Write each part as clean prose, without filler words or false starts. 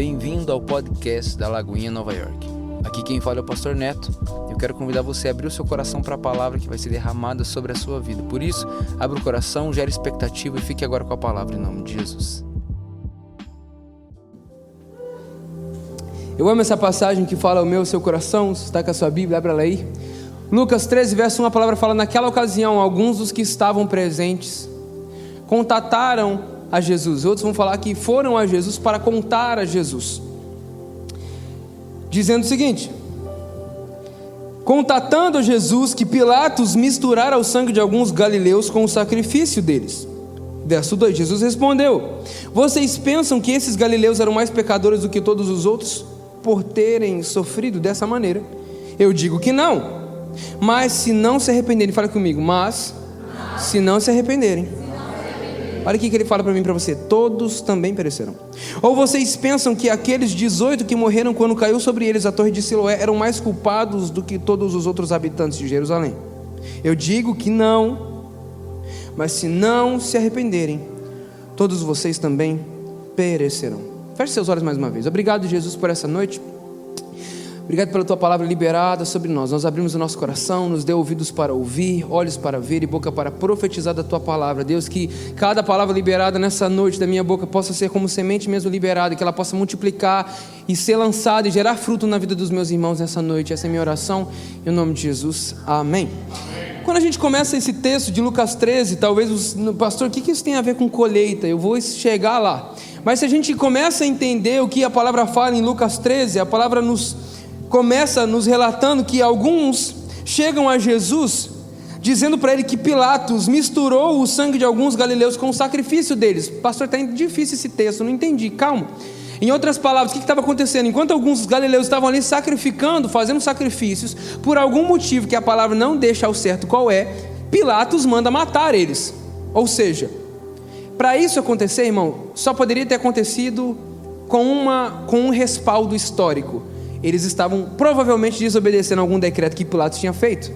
Bem-vindo ao podcast da Lagoinha, Nova York. Aqui quem fala é o Pastor Neto. Eu quero convidar você a abrir o seu coração para a palavra que vai ser derramada sobre a sua vida. Por isso, abra o coração, gere expectativa e fique agora com a palavra em nome de Jesus. Eu amo essa passagem que fala o meu, o seu coração. Você está com a sua Bíblia, abra ela aí. Lucas 13, verso 1, a palavra fala: naquela ocasião, alguns dos que estavam presentes contataram a Jesus. Outros vão falar que foram a Jesus para contar a Jesus, dizendo o seguinte: contatando a Jesus que Pilatos misturara o sangue de alguns galileus com o sacrifício deles. Verso 2, Jesus respondeu: vocês pensam que esses galileus eram mais pecadores do que todos os outros por terem sofrido dessa maneira? Eu digo que não. Mas se não se arrependerem, fala comigo, mas se não se arrependerem, olha o que ele fala para mim e para você: todos também perecerão. Ou vocês pensam que aqueles 18 que morreram quando caiu sobre eles a torre de Siloé eram mais culpados do que todos os outros habitantes de Jerusalém? Eu digo que não. Mas se não se arrependerem, todos vocês também perecerão. Feche seus olhos mais uma vez. Obrigado, Jesus, por essa noite. Obrigado pela tua palavra liberada sobre nós. Nós abrimos o nosso coração, nos dê ouvidos para ouvir, olhos para ver e boca para profetizar da tua palavra. Deus, que cada palavra liberada nessa noite da minha boca possa ser como semente mesmo liberada, que ela possa multiplicar e ser lançada e gerar fruto na vida dos meus irmãos nessa noite. Essa é a minha oração, em nome de Jesus, amém. Quando a gente começa esse texto de Lucas 13, talvez, pastor, o que isso tem a ver com colheita? Eu vou chegar lá. Mas se a gente começa a entender o que a palavra fala em Lucas 13, a palavra começa nos relatando que alguns chegam a Jesus dizendo para ele que Pilatos misturou o sangue de alguns galileus com o sacrifício deles. Pastor, está difícil esse texto, não entendi, calma. Em outras palavras, o que estava acontecendo? Enquanto alguns galileus estavam ali sacrificando, fazendo sacrifícios, por algum motivo que a palavra não deixa ao certo qual é, Pilatos manda matar eles. Ou seja, para isso acontecer, irmão, só poderia ter acontecido com um respaldo histórico. Eles estavam provavelmente desobedecendo algum decreto que Pilatos tinha feito.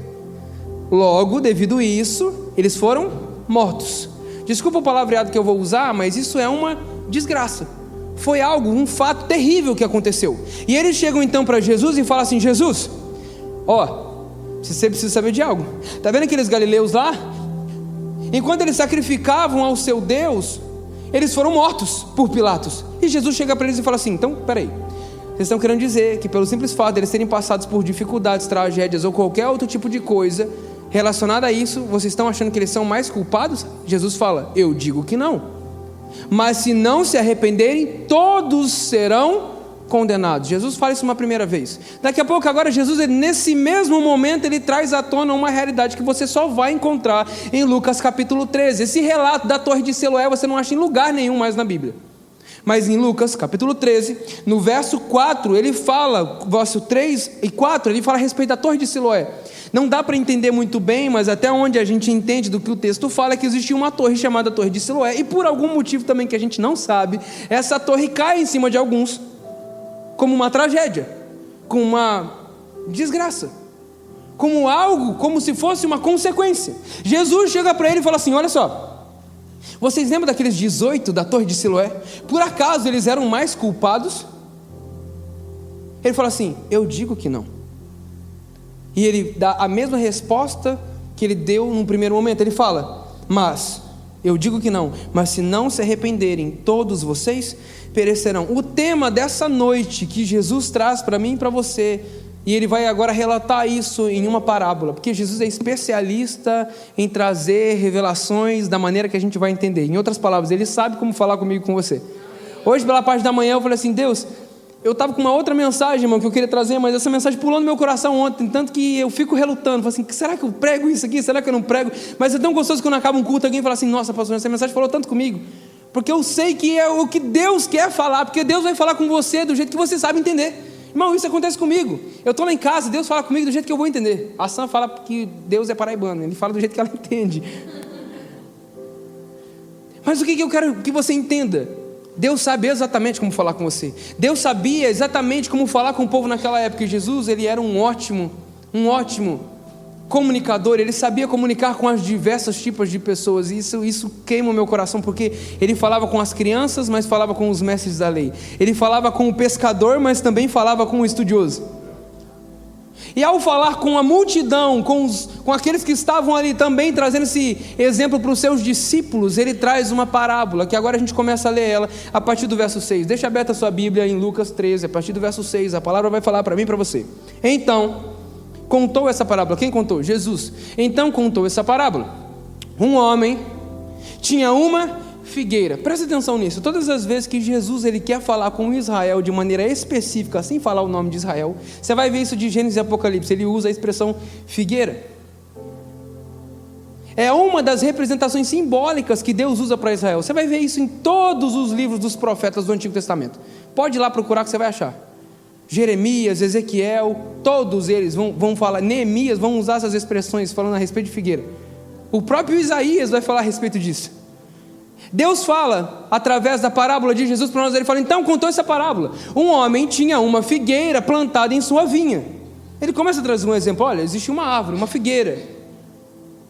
Logo, devido a isso, eles foram mortos. Desculpa o palavreado que eu vou usar, mas isso é uma desgraça. Foi um fato terrível que aconteceu. E eles chegam então para Jesus e falam assim: Jesus, você precisa saber de algo. Está vendo aqueles galileus lá? Enquanto eles sacrificavam ao seu Deus, eles foram mortos por Pilatos. E Jesus chega para eles e fala assim: então, peraí, vocês estão querendo dizer que pelo simples fato de eles serem passados por dificuldades, tragédias ou qualquer outro tipo de coisa relacionada a isso, vocês estão achando que eles são mais culpados? Jesus fala: eu digo que não. Mas se não se arrependerem, todos serão condenados. Jesus fala isso uma primeira vez. Daqui a pouco, agora, Jesus, nesse mesmo momento, ele traz à tona uma realidade que você só vai encontrar em Lucas capítulo 13. Esse relato da torre de Siloé você não acha em lugar nenhum mais na Bíblia. Mas em Lucas capítulo 13, no verso 4, ele fala, verso 3 e 4, ele fala a respeito da torre de Siloé. Não dá para entender muito bem, mas até onde a gente entende do que o texto fala é que existia uma torre chamada Torre de Siloé, e por algum motivo também que a gente não sabe, essa torre cai em cima de alguns, como uma tragédia, como uma desgraça, como algo, como se fosse uma consequência. Jesus chega para ele e fala assim: olha só, vocês lembram daqueles 18 da Torre de Siloé? Por acaso eles eram mais culpados? Ele fala assim: eu digo que não. E ele dá a mesma resposta que ele deu no primeiro momento. Ele fala: mas eu digo que não, mas se não se arrependerem, todos vocês perecerão. O tema dessa noite que Jesus traz para mim e para você, e ele vai agora relatar isso em uma parábola, porque Jesus é especialista em trazer revelações da maneira que a gente vai entender. Em outras palavras, ele sabe como falar comigo e com você. Hoje, pela parte da manhã, eu falei assim: Deus, eu estava com uma outra mensagem, irmão, que eu queria trazer, mas essa mensagem pulou no meu coração ontem, tanto que eu fico relutando, falo assim: será que eu prego isso aqui? Será que eu não prego? Mas é tão gostoso quando acaba um culto, alguém fala assim: nossa, pastor, essa mensagem falou tanto comigo, porque eu sei que é o que Deus quer falar, porque Deus vai falar com você do jeito que você sabe entender. Irmão, isso acontece comigo. Eu estou lá em casa, Deus fala comigo do jeito que eu vou entender. A Sam fala que Deus é paraibano, ele fala do jeito que ela entende. Mas o que eu quero que você entenda? Deus sabe exatamente como falar com você. Deus sabia exatamente como falar com o povo naquela época. E Jesus, ele era um ótimo comunicador, ele sabia comunicar com as diversos tipos de pessoas, e isso queima o meu coração, porque ele falava com as crianças, mas falava com os mestres da lei, ele falava com o pescador, mas também falava com o estudioso. E ao falar com a multidão, com aqueles que estavam ali também, trazendo esse exemplo para os seus discípulos, ele traz uma parábola, que agora a gente começa a ler ela a partir do verso 6. Deixa aberta a sua Bíblia em Lucas 13, a partir do verso 6, a palavra vai falar para mim e para você. Então, contou essa parábola. Quem contou? Jesus. Então contou essa parábola. Um homem tinha uma figueira. Presta atenção nisso. Todas as vezes que Jesus ele quer falar com Israel de maneira específica, sem falar o nome de Israel, você vai ver isso de Gênesis e Apocalipse. Ele usa a expressão figueira. É uma das representações simbólicas que Deus usa para Israel. Você vai ver isso em todos os livros dos profetas do Antigo Testamento. Pode ir lá procurar que você vai achar. Jeremias, Ezequiel, todos eles vão falar, Neemias, vão usar essas expressões falando a respeito de figueira. O próprio Isaías vai falar a respeito disso. Deus fala através da parábola de Jesus para nós. Ele fala, então contou essa parábola. Um homem tinha uma figueira plantada em sua vinha. Ele começa a trazer um exemplo. Olha, existe uma árvore, uma figueira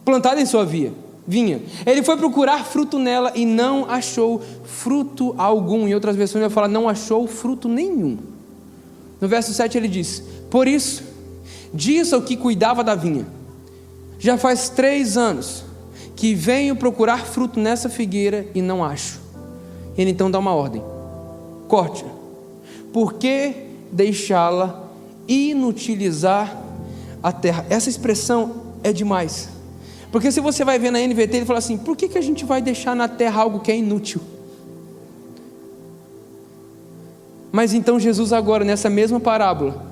plantada em sua vinha. Ele foi procurar fruto nela e não achou fruto algum. Em outras versões ele fala, não achou fruto nenhum. No verso 7 ele diz, por isso, disse ao que cuidava da vinha, já faz 3 anos que venho procurar fruto nessa figueira e não acho. Ele então dá uma ordem, corte-a, por que deixá-la inutilizar a terra? Essa expressão é demais, porque se você vai ver na NVT, ele fala assim, por que a gente vai deixar na terra algo que é inútil? Mas então Jesus agora, nessa mesma parábola,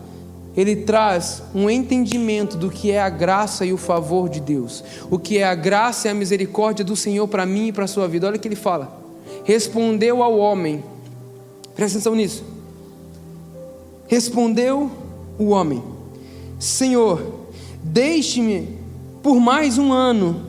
ele traz um entendimento do que é a graça e o favor de Deus, o que é a graça e a misericórdia do Senhor para mim e para a sua vida. Olha o que ele fala, respondeu ao homem, presta atenção nisso, respondeu o homem, Senhor, deixe-me por mais 1 ano,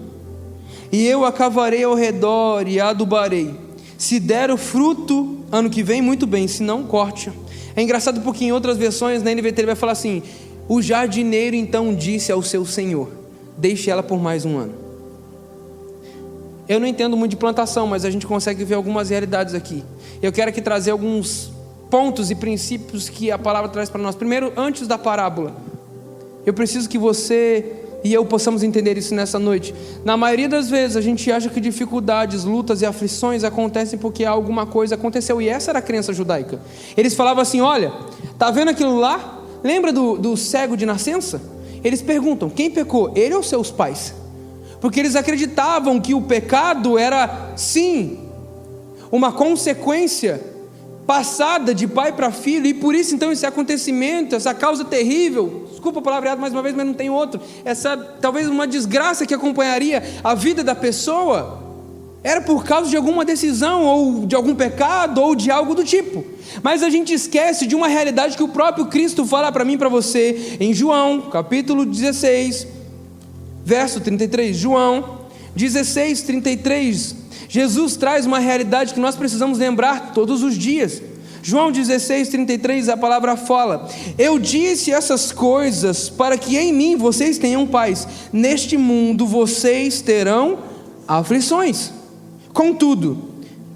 e eu a cavarei ao redor e a adubarei, se der o fruto ano que vem, muito bem, se não, corte. É engraçado porque em outras versões na NVT ele vai falar assim, o jardineiro então disse ao seu senhor, deixe ela por mais 1 ano. Eu não entendo muito de plantação, mas a gente consegue ver algumas realidades aqui. Eu quero aqui trazer alguns pontos e princípios que a palavra traz para nós. Primeiro, antes da parábola, eu preciso que você e eu possamos entender isso nessa noite. Na maioria das vezes a gente acha que dificuldades, lutas e aflições acontecem porque alguma coisa aconteceu, e essa era a crença judaica. Eles falavam assim, olha, tá vendo aquilo lá? Lembra do cego de nascença? Eles perguntam, quem pecou? Ele ou seus pais? Porque eles acreditavam que o pecado era sim uma consequência passada de pai para filho, e por isso então esse acontecimento, essa causa terrível, desculpa a palavra mais uma vez, mas não tem outro, essa talvez uma desgraça que acompanharia a vida da pessoa, era por causa de alguma decisão, ou de algum pecado, ou de algo do tipo. Mas a gente esquece de uma realidade que o próprio Cristo fala para mim e para você, em João, capítulo 16, verso 33, João 16, 33, Jesus traz uma realidade que nós precisamos lembrar todos os dias. João 16, 33, a palavra fala, eu disse essas coisas para que em mim vocês tenham paz, neste mundo vocês terão aflições, contudo,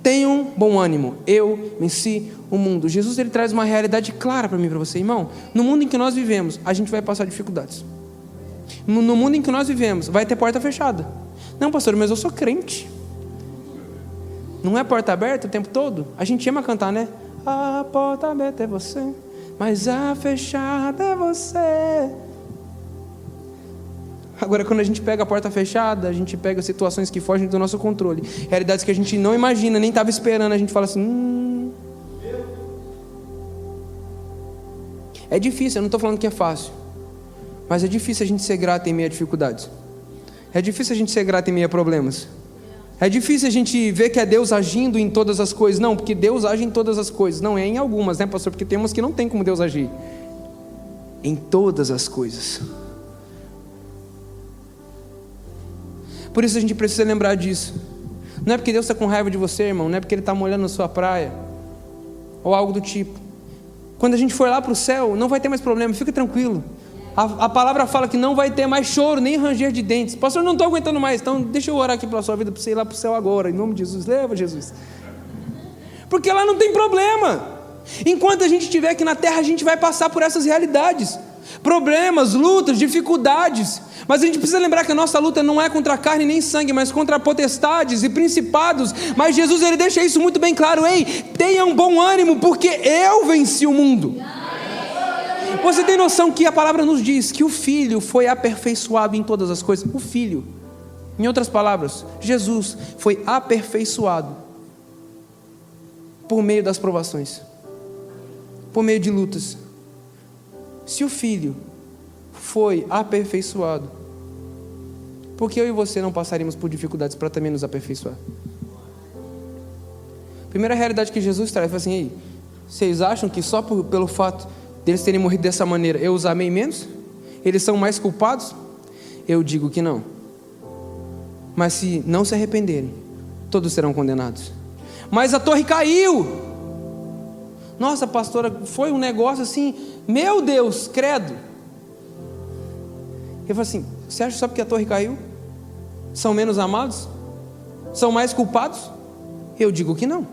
tenham bom ânimo, eu venci o mundo. Jesus ele traz uma realidade clara para mim e para você, irmão. No mundo em que nós vivemos, a gente vai passar dificuldades. No mundo em que nós vivemos, vai ter porta fechada. Não, pastor, mas eu sou crente. Não é porta aberta o tempo todo? A gente ama cantar, né? A porta aberta é você, mas a fechada é você. Agora, quando a gente pega a porta fechada, a gente pega situações que fogem do nosso controle, realidades que a gente não imagina, nem estava esperando, a gente fala assim, É difícil, eu não estou falando que é fácil, mas é difícil a gente ser grato em meio a dificuldades. É difícil a gente ser grato em meio a problemas. É difícil a gente ver que é Deus agindo em todas as coisas. Não, porque Deus age em todas as coisas. Não, é em algumas, né, pastor? Porque tem umas que não tem como Deus agir. Em todas as coisas. Por isso a gente precisa lembrar disso. Não é porque Deus está com raiva de você, irmão. Não é porque Ele está molhando a sua praia. Ou algo do tipo. Quando a gente for lá para o céu, não vai ter mais problema. Fica tranquilo. A palavra fala que não vai ter mais choro, nem ranger de dentes. Pastor, eu não estou aguentando mais, então deixa eu orar aqui pela sua vida, para você ir lá para o céu agora, em nome de Jesus, leva Jesus. Porque lá não tem problema. Enquanto a gente estiver aqui na terra, a gente vai passar por essas realidades, problemas, lutas, dificuldades, mas a gente precisa lembrar que a nossa luta não é contra carne nem sangue, mas contra potestades e principados. Mas Jesus, ele deixa isso muito bem claro: ei, tenha um bom ânimo, porque eu venci o mundo. Você tem noção que a palavra nos diz que o Filho foi aperfeiçoado em todas as coisas? O Filho, em outras palavras, Jesus foi aperfeiçoado por meio das provações, por meio de lutas. Se o Filho foi aperfeiçoado, por que eu e você não passaríamos por dificuldades para também nos aperfeiçoar? Primeira realidade que Jesus traz, assim: ei, vocês acham que só pelo fato deles terem morrido dessa maneira, eu os amei menos? Eles são mais culpados? Eu digo que não. Mas se não se arrependerem, todos serão condenados. Mas a torre caiu. Nossa, pastora, foi um negócio assim, meu Deus, credo. Eu falo assim: você acha só porque a torre caiu são menos amados? São mais culpados? Eu digo que não.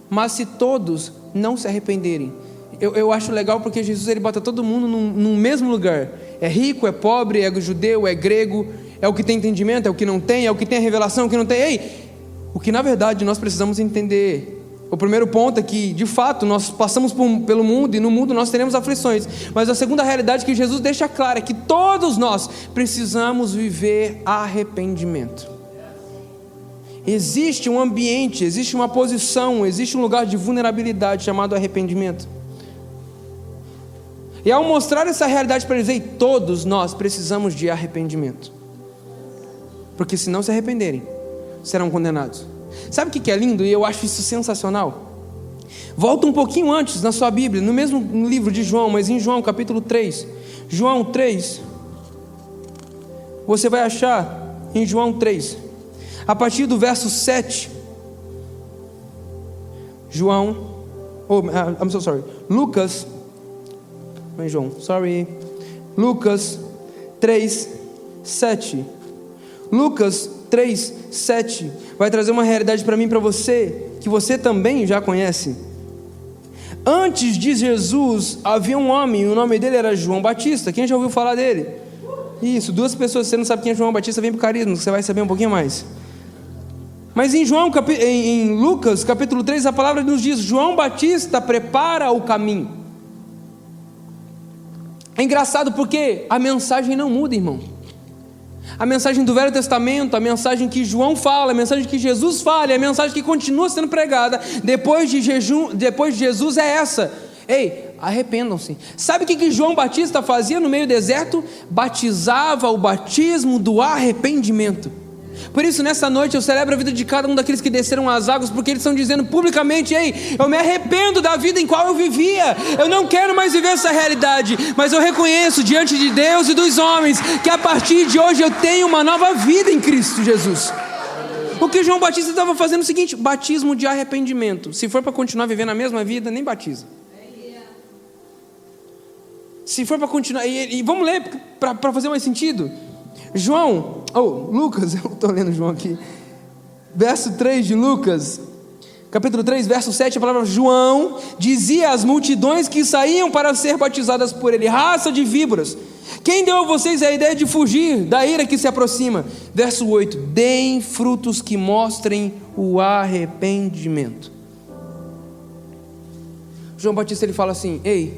Mas se todos não se arrependerem, eu acho legal porque Jesus, ele bota todo mundo no mesmo lugar. É rico, é pobre, é judeu, é grego, é o que tem entendimento, é o que não tem, é o que tem a revelação, é o que não tem. Ei, o que na verdade nós precisamos entender, o primeiro ponto é que de fato nós passamos pelo mundo, e no mundo nós teremos aflições, mas a segunda realidade que Jesus deixa clara é que todos nós precisamos viver arrependimento. Existe um ambiente, existe uma posição, existe um lugar de vulnerabilidade chamado arrependimento. E ao mostrar essa realidade para eles, todos nós precisamos de arrependimento, porque se não se arrependerem, serão condenados. Sabe o que é lindo? E eu acho isso sensacional. Volta um pouquinho antes na sua Bíblia, no mesmo livro de João, mas em João capítulo 3. João 3, você vai achar em João 3, a partir do verso 7. Lucas, não é João, Lucas 3, 7. Lucas 3, 7 vai trazer uma realidade para mim e para você, que você também já conhece. Antes de Jesus havia um homem, o nome dele era João Batista. Quem já ouviu falar dele? Isso, 2 pessoas. Se você não sabe quem é João Batista, vem para o carisma, você vai saber um pouquinho mais. Mas em Lucas capítulo 3, a palavra nos diz: João Batista prepara o caminho. É engraçado porque a mensagem não muda, irmão. A mensagem do Velho Testamento, a mensagem que João fala, a mensagem que Jesus fala, e a mensagem que continua sendo pregada depois de Jesus é essa: ei, arrependam-se. Sabe o que João Batista fazia no meio do deserto? Batizava o batismo do arrependimento. Por isso nessa noite eu celebro a vida de cada um daqueles que desceram as águas, porque eles estão dizendo publicamente: ei, eu me arrependo da vida em qual eu vivia, eu não quero mais viver essa realidade, mas eu reconheço diante de Deus e dos homens que a partir de hoje eu tenho uma nova vida em Cristo Jesus. O que João Batista estava fazendo é o seguinte: batismo de arrependimento. Se for para continuar vivendo a mesma vida, nem batiza. Se for para continuar, e vamos ler para fazer mais sentido. Lucas, eu estou lendo João aqui, verso 3 de Lucas, capítulo 3, verso 7, a palavra João dizia às multidões que saíam para ser batizadas por ele: raça de víboras, quem deu a vocês a ideia de fugir da ira que se aproxima? Verso 8, deem frutos que mostrem o arrependimento. João Batista, ele fala assim: ei,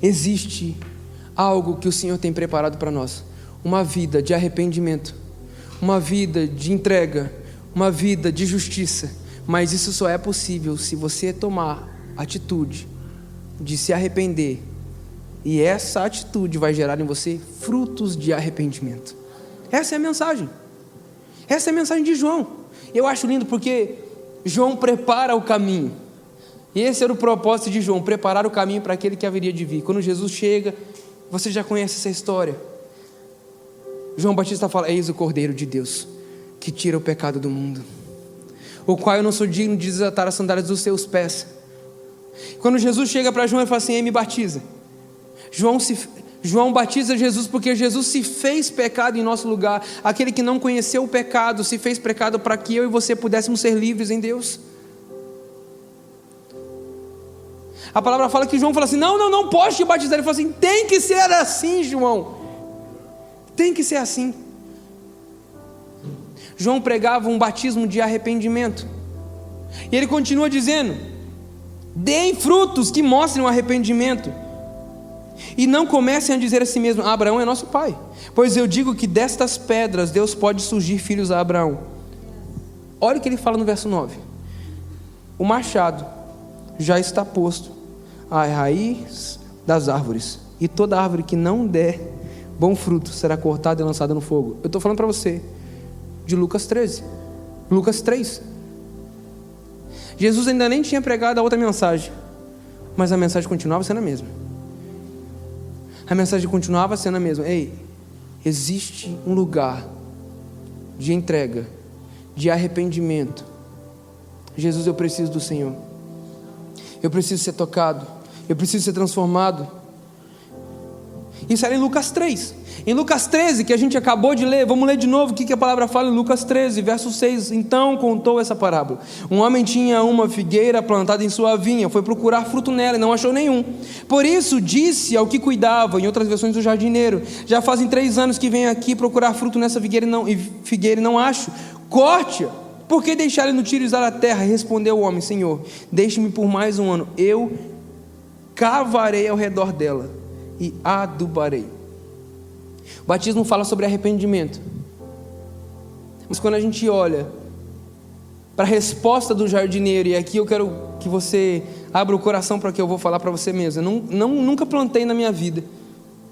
existe algo que o Senhor tem preparado para nós, uma vida de arrependimento, uma vida de entrega, uma vida de justiça, mas isso só é possível se você tomar atitude de se arrepender, e essa atitude vai gerar em você frutos de arrependimento. Essa é a mensagem, essa é a mensagem de João. Eu acho lindo porque João prepara o caminho, e esse era o propósito de João, preparar o caminho para aquele que haveria de vir. Quando Jesus chega, você já conhece essa história. João Batista fala: eis o Cordeiro de Deus, que tira o pecado do mundo, o qual eu não sou digno de desatar as sandálias dos seus pés. Quando Jesus chega para João e fala assim: ei, me batiza. João João batiza Jesus porque Jesus se fez pecado em nosso lugar. Aquele que não conheceu o pecado se fez pecado para que eu e você pudéssemos ser livres em Deus. A palavra fala que João fala assim: não pode te batizar. Ele fala assim: tem que ser assim, João. Tem que ser assim. João pregava um batismo de arrependimento. E ele continua dizendo: deem frutos que mostrem o arrependimento. E não comecem a dizer a si mesmo: Abraão é nosso pai. Pois eu digo que destas pedras Deus pode surgir filhos a Abraão. Olha o que ele fala no verso 9: o machado já está posto à raiz das árvores, e toda árvore que não der bom fruto será cortada e lançada no fogo. Eu estou falando para você de Lucas 13, Lucas 3. Jesus ainda nem tinha pregado a outra mensagem, mas a mensagem continuava sendo a mesma. A mensagem continuava sendo a mesma. Ei, existe um lugar de entrega, de arrependimento. Jesus, eu preciso do Senhor. Eu preciso ser tocado. Eu preciso ser transformado. Isso era em Lucas 3. Em Lucas 13, que a gente acabou de ler, vamos ler de novo o que a palavra fala em Lucas 13, verso 6. Então contou essa parábola: um homem tinha uma figueira plantada em sua vinha, foi procurar fruto nela e não achou nenhum. Por isso disse ao que cuidava, em outras versões do jardineiro: já fazem 3 anos que venho aqui procurar fruto nessa figueira e não acho. Corte-a, por que deixar inutilizar a terra? Respondeu o homem: Senhor, deixe-me por mais um ano, eu cavarei ao redor dela e adubarei. O batismo fala sobre arrependimento, mas quando a gente olha para a resposta do jardineiro, e aqui eu quero que você abra o coração para o que eu vou falar para você mesmo. Eu nunca plantei na minha vida,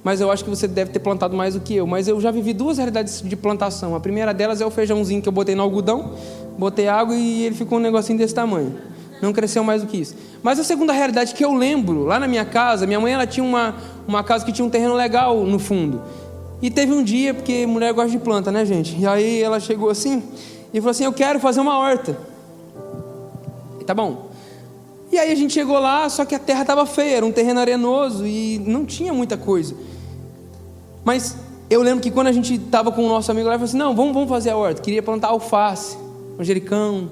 mas eu acho que você deve ter plantado mais do que eu. Mas eu já vivi 2 realidades de plantação. A primeira delas é o feijãozinho que eu botei no algodão, botei água e ele ficou um negocinho desse tamanho, não cresceu mais do que isso. Mas a segunda realidade que eu lembro, lá na minha casa, minha mãe ela tinha uma casa que tinha um terreno legal no fundo. E teve um dia, porque mulher gosta de planta, né, gente? E aí ela chegou assim e falou assim: eu quero fazer uma horta. E tá bom. E aí a gente chegou lá, só que a terra estava feia, era um terreno arenoso e não tinha muita coisa. Mas eu lembro que quando a gente estava com o nosso amigo lá, ele falou assim: não, vamos fazer a horta. Queria plantar alface, manjericão,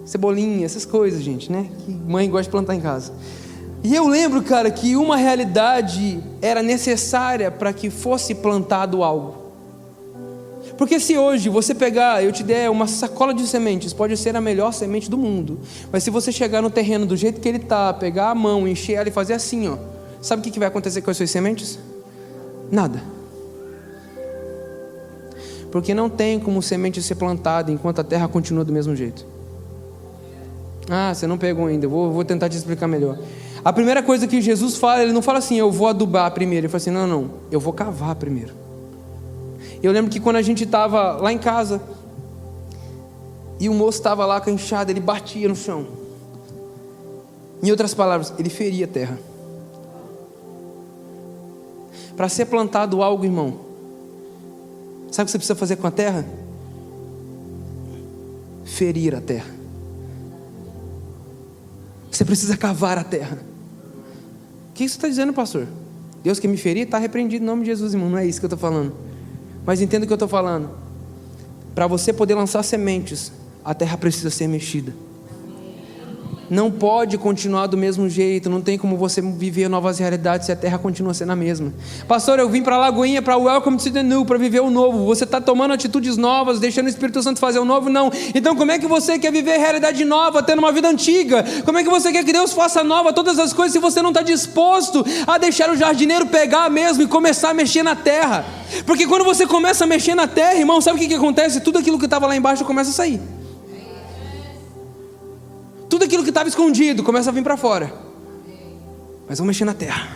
cebolinha, essas coisas, gente, né? Que mãe gosta de plantar em casa. E eu lembro, cara, que uma realidade era necessária para que fosse plantado algo. Porque se hoje você pegar, eu te der uma sacola de sementes, pode ser a melhor semente do mundo, mas se você chegar no terreno do jeito que ele está, pegar a mão, encher ela e fazer assim, ó, sabe o que vai acontecer com as suas sementes? Nada. Porque não tem como semente ser plantada enquanto a terra continua do mesmo jeito. Ah, você não pegou ainda, eu vou tentar te explicar melhor. A primeira coisa que Jesus fala, ele não fala assim: eu vou adubar primeiro. Ele fala assim: não, eu vou cavar primeiro. Eu lembro que quando a gente estava lá em casa e o moço estava lá com a enxada, ele batia no chão. Em outras palavras, ele feria a terra. Para ser plantado algo, irmão, sabe o que você precisa fazer com a terra? Ferir a terra. Você precisa cavar a terra. O que você está dizendo, pastor? Deus quer me ferir? Está repreendido em nome de Jesus, irmão. Não é isso que eu estou falando. Mas entenda o que eu estou falando. Para você poder lançar sementes, a terra precisa ser mexida. Não pode continuar do mesmo jeito. Não tem como você viver novas realidades se a terra continua sendo a mesma. Pastor, eu vim para a Lagoinha, para o Welcome to the New, para viver o novo. Você está tomando atitudes novas, deixando o Espírito Santo fazer o novo? Não. Então como é que você quer viver realidade nova, tendo uma vida antiga? Como é que você quer que Deus faça nova todas as coisas se você não está disposto a deixar o jardineiro pegar mesmo e começar a mexer na terra? Porque quando você começa a mexer na terra, irmão, sabe o que acontece? Tudo aquilo que estava lá embaixo começa a sair. Tudo aquilo que estava escondido começa a vir para fora. Mas vamos mexer na terra.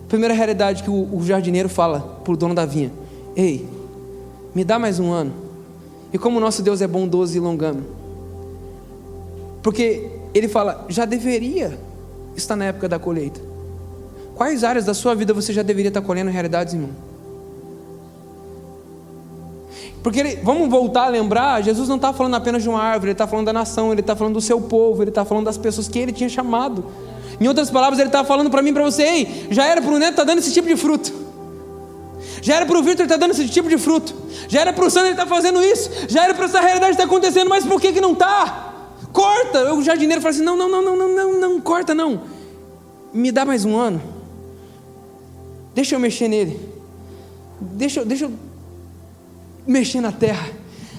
Primeira realidade que o jardineiro fala para o dono da vinha: ei, me dá mais um ano. E como o nosso Deus é bondoso e longânimo, porque ele fala: já deveria estar na época da colheita. Quais áreas da sua vida você já deveria estar colhendo realidades, irmão? Porque vamos voltar a lembrar, Jesus não está falando apenas de uma árvore, ele está falando da nação, ele está falando do seu povo, ele está falando das pessoas que ele tinha chamado. Em outras palavras, ele está falando para mim e para você: ei, já era para o Neto estar dando esse tipo de fruto, já era para o Victor estar dando esse tipo de fruto, já era para o Sandro estar fazendo isso, já era para essa realidade estar acontecendo, mas por que não está? Corta. O jardineiro fala assim: não, corta não, me dá mais um ano, deixa eu mexer nele, deixa eu mexer na terra,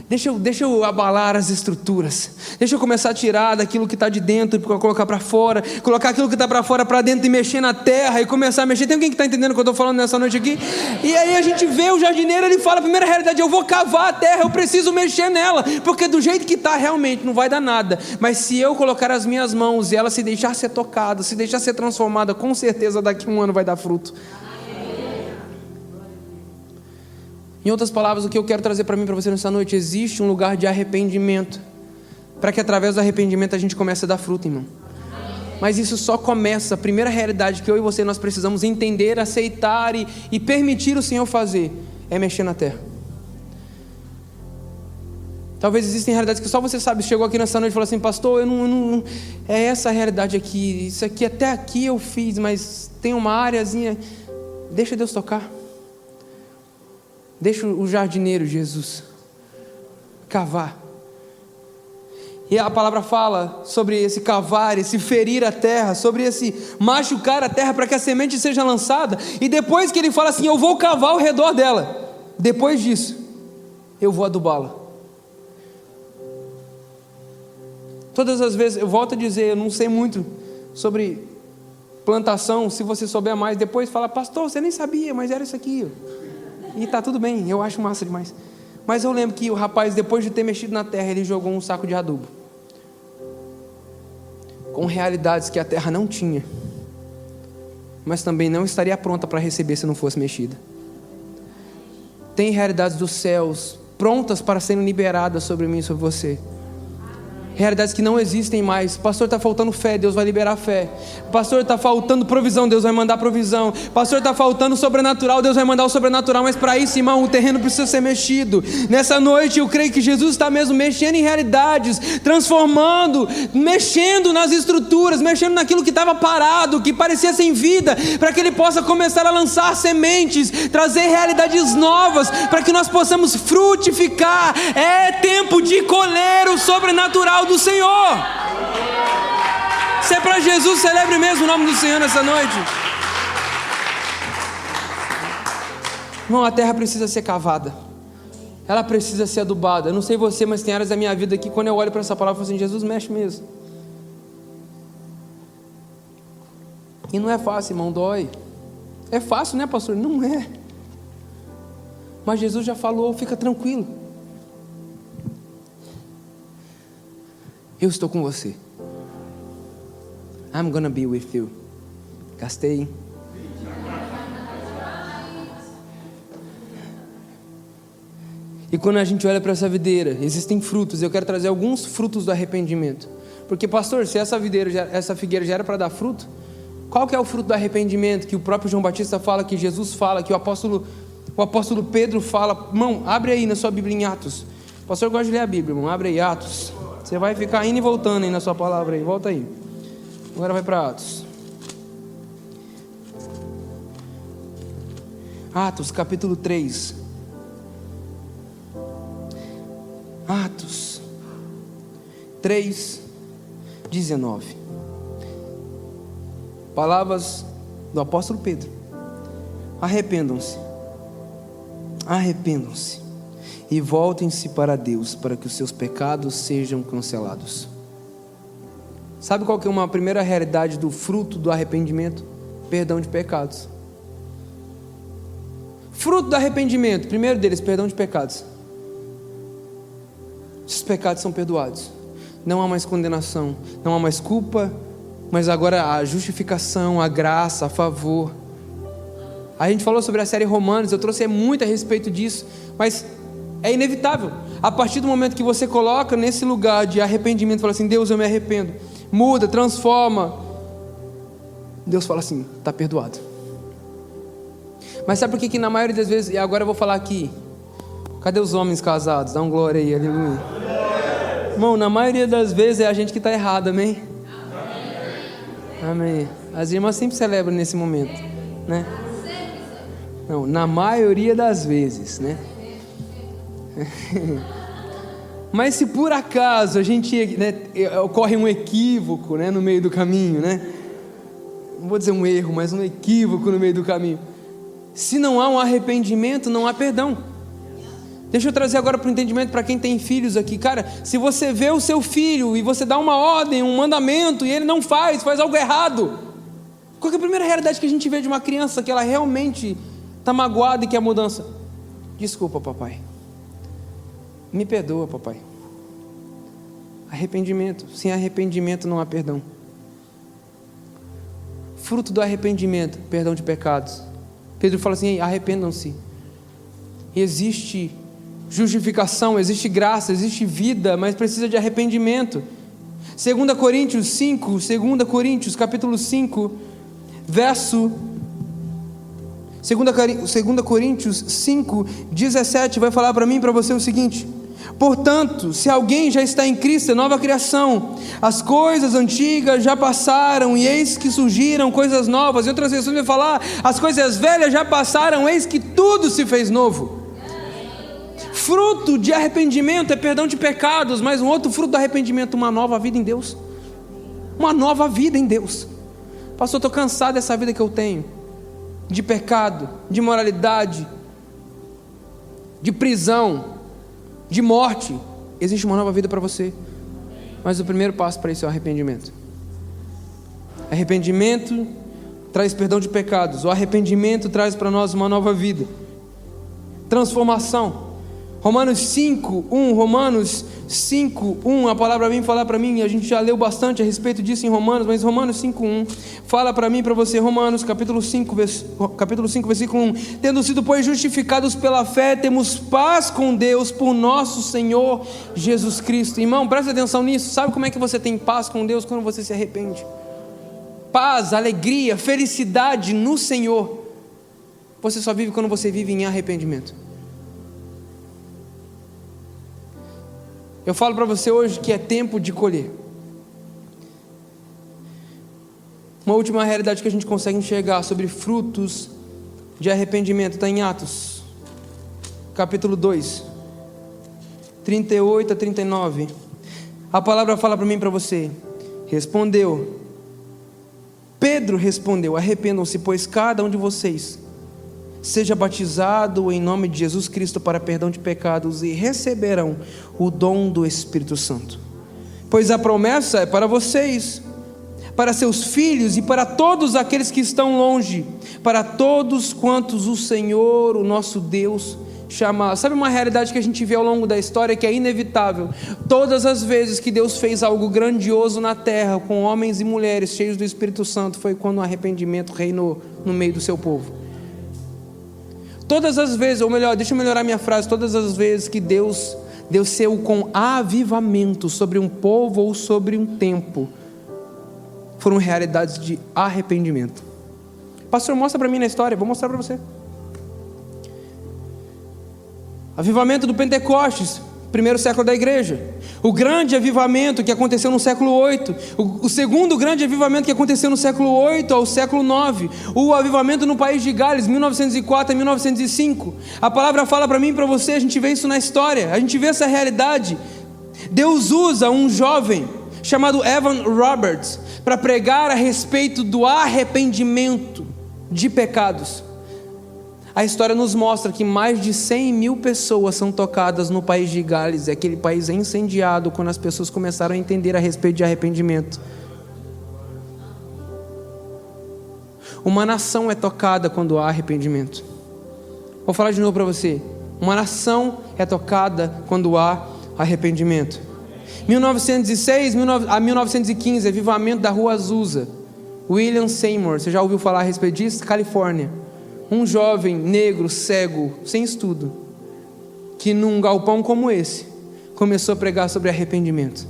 deixa eu abalar as estruturas, deixa eu começar a tirar daquilo que está de dentro para colocar para fora, colocar aquilo que está para fora para dentro e mexer na terra e começar a mexer. Tem alguém que está entendendo o que eu estou falando nessa noite aqui? E aí a gente vê o jardineiro, ele fala: a primeira realidade, eu vou cavar a terra, eu preciso mexer nela, porque do jeito que está realmente não vai dar nada, mas se eu colocar as minhas mãos e ela se deixar ser tocada, se deixar ser transformada, com certeza daqui a um ano vai dar fruto. Em outras palavras, o que eu quero trazer para mim e para você nessa noite: existe um lugar de arrependimento, para que através do arrependimento a gente comece a dar fruto, irmão. Mas isso só começa, a primeira realidade que eu e você nós precisamos entender, aceitar e permitir o Senhor fazer, é mexer na terra. Talvez existem realidades que só você sabe. Chegou aqui nessa noite e falou assim: pastor, eu não é essa a realidade aqui, isso aqui até aqui eu fiz, mas tem uma áreazinha. Deixa Deus tocar. Deixa o jardineiro Jesus cavar. E a palavra fala sobre esse cavar, esse ferir a terra, sobre esse machucar a terra para que a semente seja lançada. E depois que ele fala assim: eu vou cavar ao redor dela, depois disso eu vou adubá-la. Todas as vezes, eu volto a dizer, eu não sei muito sobre plantação. Se você souber mais, depois fala: pastor, você nem sabia, mas era isso aqui. E está tudo bem, eu acho massa demais. Mas eu lembro que o rapaz, depois de ter mexido na terra, ele jogou um saco de adubo, com realidades que a terra não tinha, mas também não estaria pronta para receber se não fosse mexida. Tem realidades dos céus prontas para serem liberadas sobre mim e sobre você. Realidades que não existem mais. Pastor, está faltando fé, Deus vai liberar fé. Pastor, está faltando provisão, Deus vai mandar provisão. Pastor, está faltando sobrenatural, Deus vai mandar o sobrenatural. Mas para isso, irmão, o terreno precisa ser mexido. Nessa noite eu creio que Jesus está mesmo mexendo em realidades, transformando, mexendo nas estruturas, mexendo naquilo que estava parado, que parecia sem vida, para que Ele possa começar a lançar sementes, trazer realidades novas, para que nós possamos frutificar. É tempo de colher o sobrenatural do Senhor. Se é para Jesus, celebre mesmo o nome do Senhor nessa noite. Irmão, a terra precisa ser cavada, ela precisa ser adubada. Eu não sei você, mas tem áreas da minha vida que quando eu olho para essa palavra eu falo assim: Jesus, mexe mesmo. E não é fácil, irmão, dói. É fácil, né, pastor? Não é. Mas Jesus já falou: fica tranquilo, eu estou com você. I'm gonna be with you. Gastei, hein? E quando a gente olha para essa videira, existem frutos. Eu quero trazer alguns frutos do arrependimento. Porque, pastor, se essa figueira já era para dar fruto, qual que é o fruto do arrependimento que o próprio João Batista fala, que Jesus fala, que o apóstolo Pedro fala? Irmão, abre aí na sua Bíblia em Atos. O pastor gosta de ler a Bíblia, irmão. Abre aí, Atos. Você vai ficar indo e voltando aí na sua palavra aí. Volta aí. Agora vai para Atos. Atos, capítulo 3. Atos 3, 19. Palavras do apóstolo Pedro: arrependam-se e voltem-se para Deus, para que os seus pecados sejam cancelados. Sabe qual que é uma primeira realidade do fruto do arrependimento? Perdão de pecados. Fruto do arrependimento, primeiro deles, perdão de pecados. Esses pecados são perdoados. Não há mais condenação, não há mais culpa, mas agora a justificação, a graça, a favor. A gente falou sobre a série Romanos, eu trouxe muito a respeito disso, mas é inevitável. A partir do momento que você coloca nesse lugar de arrependimento, fala assim: Deus, eu me arrependo, muda, transforma. Deus fala assim: está perdoado. Mas sabe por que na maioria das vezes, e agora eu vou falar aqui, cadê os homens casados? Dá um glória aí, aleluia. Irmão, na maioria das vezes é a gente que está errado, amém? Amém. As irmãs sempre celebram nesse momento, né? Não, na maioria das vezes, né? Mas se por acaso a gente, né, ocorre um equívoco, né, no meio do caminho, né? Não vou dizer um erro, mas um equívoco no meio do caminho. Se não há um arrependimento, não há perdão. Deixa eu trazer agora para o entendimento para quem tem filhos aqui. Cara, se você vê o seu filho e você dá uma ordem, um mandamento, e ele não faz algo errado. Qual que é a primeira realidade que a gente vê de uma criança que ela realmente está magoada e quer mudança? Desculpa, papai. Me perdoa, papai. Arrependimento. Sem arrependimento não há perdão. Fruto do arrependimento, perdão de pecados. Pedro fala assim: arrependam-se. Existe justificação, existe graça, existe vida, mas precisa de arrependimento. 2 Coríntios capítulo 5, verso 2 Coríntios 5, 17 vai falar para mim e para você o seguinte: portanto, se alguém já está em Cristo, é nova criação, as coisas antigas já passaram e eis que surgiram coisas novas. Em outras versões vai falar: as coisas velhas já passaram, eis que tudo se fez novo. Fruto de arrependimento é perdão de pecados, mas um outro fruto do arrependimento, uma nova vida em Deus. Uma nova vida em Deus. Pastor, estou cansado dessa vida que eu tenho, de pecado, de imoralidade, de prisão, de morte. Existe uma nova vida para você, mas o primeiro passo para isso é o arrependimento. Arrependimento traz perdão de pecados. O arrependimento traz para nós uma nova vida, transformação. Romanos 5:1, a palavra vem falar para mim, a gente já leu bastante a respeito disso em Romanos, mas Romanos 5:1 fala para mim e para você. Romanos capítulo 5, versículo 1: tendo sido, pois, justificados pela fé, temos paz com Deus por nosso Senhor Jesus Cristo. Irmão, presta atenção nisso. Sabe como é que você tem paz com Deus? Quando você se arrepende. Paz, alegria, felicidade no Senhor, você só vive quando você vive em arrependimento. Eu falo para você hoje que é tempo de colher. Uma última realidade que a gente consegue enxergar sobre frutos de arrependimento está em Atos, capítulo 2, 38 a 39. A palavra fala para mim e para você: Pedro respondeu: arrependam-se, pois cada um de vocês seja batizado em nome de Jesus Cristo para perdão de pecados, e receberão o dom do Espírito Santo. Pois a promessa é para vocês, para seus filhos e para todos aqueles que estão longe, para todos quantos o Senhor, o nosso Deus, chamar. Sabe uma realidade que a gente vê ao longo da história que é inevitável? Todas as vezes que Deus fez algo grandioso na terra com homens e mulheres cheios do Espírito Santo, foi quando o arrependimento reinou no meio do seu povo. Todas as vezes, ou melhor, deixa eu melhorar minha frase, todas as vezes que Deus desceu com avivamento sobre um povo ou sobre um tempo, foram realidades de arrependimento. Pastor, mostra para mim na história. Vou mostrar para você. Avivamento do Pentecostes, primeiro século da igreja. O grande avivamento que aconteceu no século 8. O segundo grande avivamento que aconteceu no século 8 ao século 9. O avivamento no país de Gales, 1904 a 1905. A palavra fala para mim e para você, a gente vê isso na história, a gente vê essa realidade. Deus usa um jovem chamado Evan Roberts para pregar a respeito do arrependimento de pecados. A história nos mostra que mais de 100 mil pessoas são tocadas no país de Gales. Aquele país é incendiado quando as pessoas começaram a entender a respeito de arrependimento. Uma nação é tocada quando há arrependimento. Vou falar de novo para você. Uma nação é tocada quando há arrependimento. 1906 a 1915, avivamento da Rua Azusa. William Seymour, você já ouviu falar a respeito disso? Califórnia. Um jovem negro, cego, sem estudo, que num galpão como esse, começou a pregar sobre arrependimento.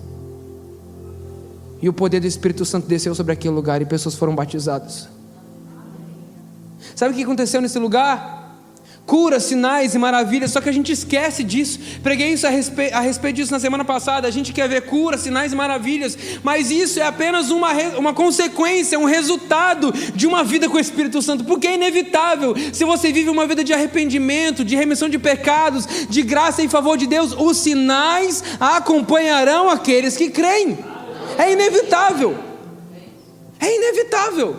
E o poder do Espírito Santo desceu sobre aquele lugar e pessoas foram batizadas. Sabe o que aconteceu nesse lugar? Cura, sinais e maravilhas, só que a gente esquece disso. Preguei isso a respeito disso na semana passada. A gente quer ver cura, sinais e maravilhas, mas isso é apenas uma consequência, um resultado de uma vida com o Espírito Santo, porque é inevitável. Se você vive uma vida de arrependimento, de remissão de pecados, de graça em favor de Deus, os sinais acompanharão aqueles que creem. É inevitável. É inevitável.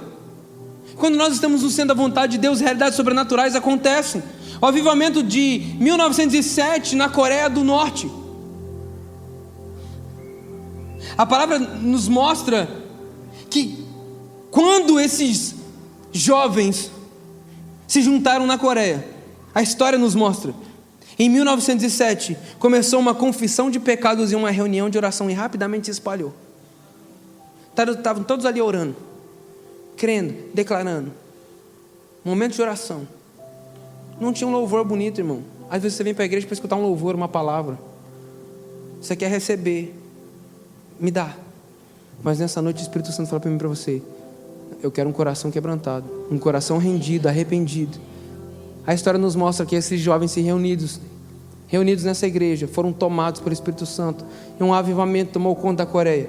Quando nós estamos no centro da vontade de Deus, realidades sobrenaturais acontecem. O avivamento de 1907 na Coreia do Norte. A palavra nos mostra que quando esses jovens se juntaram na Coreia, a história nos mostra, em 1907 começou uma confissão de pecados e uma reunião de oração e rapidamente se espalhou. Estavam todos ali orando, crendo, declarando. Momento de oração. Não tinha um louvor bonito, irmão. Às vezes você vem para a igreja para escutar um louvor, uma palavra. Você quer receber. Me dá. Mas nessa noite o Espírito Santo fala para mim e para você: eu quero um coração quebrantado, um coração rendido, arrependido. A história nos mostra que esses jovens se reunidos nessa igreja, foram tomados pelo Espírito Santo, e um avivamento tomou conta da Coreia.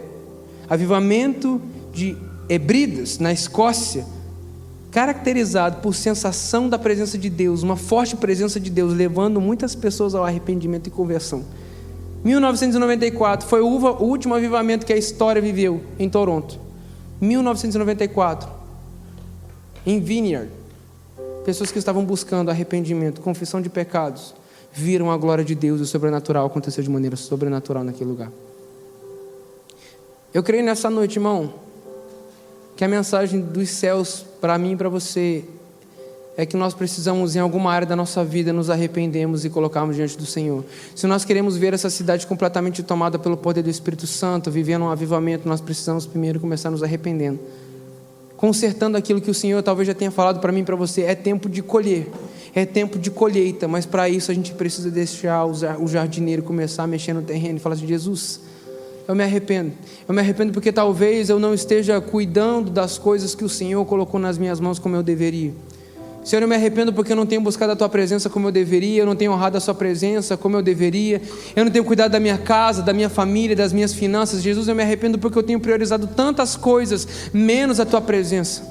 Avivamento de Hebrides, na Escócia, caracterizado por sensação da presença de Deus, uma forte presença de Deus, levando muitas pessoas ao arrependimento e conversão. 1994 foi o último avivamento que a história viveu em Toronto. 1994, em Vineyard, pessoas que estavam buscando arrependimento, confissão de pecados, viram a glória de Deus e o sobrenatural aconteceu de maneira sobrenatural naquele lugar. Eu creio nessa noite, irmão, que a mensagem dos céus para mim e para você é que nós precisamos, em alguma área da nossa vida, nos arrependermos e colocarmos diante do Senhor. Se nós queremos ver essa cidade completamente tomada pelo poder do Espírito Santo, vivendo um avivamento, nós precisamos primeiro começar nos arrependendo, consertando aquilo que o Senhor talvez já tenha falado para mim e para você. É tempo de colher, é tempo de colheita, mas para isso a gente precisa deixar o jardineiro começar a mexer no terreno e falar assim: Jesus, eu me arrependo porque talvez eu não esteja cuidando das coisas que o Senhor colocou nas minhas mãos como eu deveria. Senhor, eu me arrependo porque eu não tenho buscado a Tua presença como eu deveria, eu não tenho honrado a Sua presença como eu deveria, eu não tenho cuidado da minha casa, da minha família, das minhas finanças. Jesus, eu me arrependo porque eu tenho priorizado tantas coisas, menos a Tua presença.